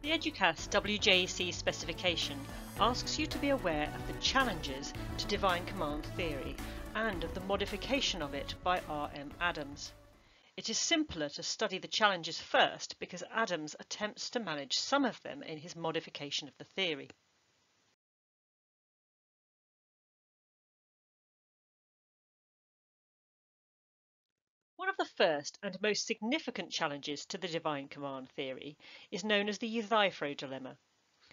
The EDUCAS WJEC specification asks you to be aware of the challenges to divine command theory and of the modification of it by R.M. Adams. It is simpler to study the challenges first because Adams attempts to manage some of them in his modification of the theory. One of the first and most significant challenges to the divine command theory is known as the Euthyphro Dilemma.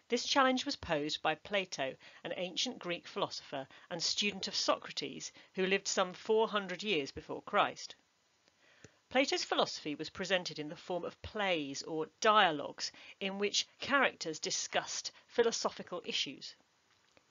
This challenge was posed by Plato, an ancient Greek philosopher and student of Socrates who lived some 400 years before Christ. Plato's philosophy was presented in the form of plays or dialogues in which characters discussed philosophical issues.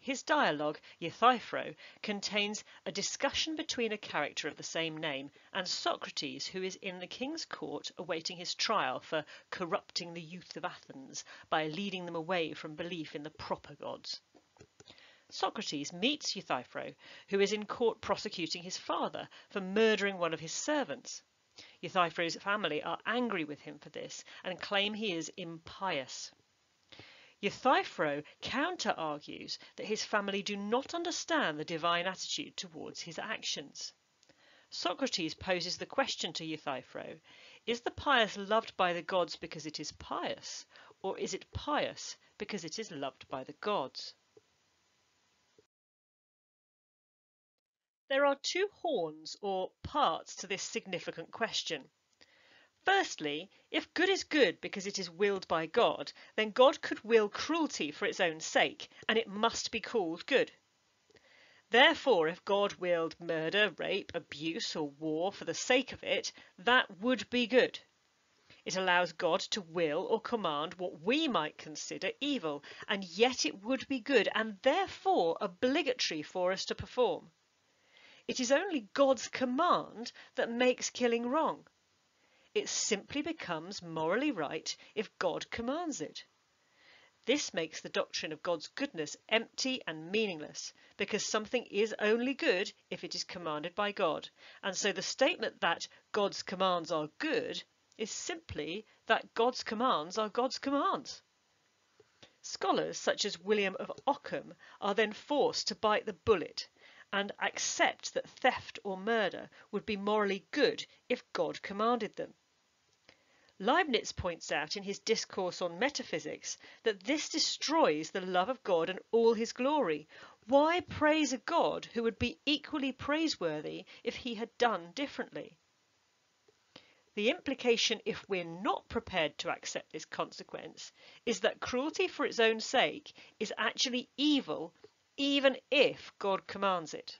His dialogue, Euthyphro, contains a discussion between a character of the same name and Socrates, who is in the king's court awaiting his trial for corrupting the youth of Athens by leading them away from belief in the proper gods. Socrates meets Euthyphro, who is in court prosecuting his father for murdering one of his servants. Euthyphro's family are angry with him for this and claim he is impious. Euthyphro counter-argues that his family do not understand the divine attitude towards his actions. Socrates poses the question to Euthyphro, is the pious loved by the gods because it is pious, or is it pious because it is loved by the gods? There are two horns or parts to this significant question. Firstly, if good is good because it is willed by God, then God could will cruelty for its own sake, and it must be called good. Therefore, if God willed murder, rape, abuse, or war for the sake of it, that would be good. It allows God to will or command what we might consider evil, and yet it would be good, and therefore obligatory for us to perform. It is only God's command that makes killing wrong. It simply becomes morally right if God commands it. This makes the doctrine of God's goodness empty and meaningless, because something is only good if it is commanded by God, and so the statement that God's commands are good is simply that God's commands are God's commands. Scholars such as William of Ockham are then forced to bite the bullet and accept that theft or murder would be morally good if God commanded them. Leibniz points out in his Discourse on Metaphysics that this destroys the love of God and all his glory. Why praise a God who would be equally praiseworthy if he had done differently? The implication, if we're not prepared to accept this consequence, is that cruelty for its own sake is actually evil, even if God commands it.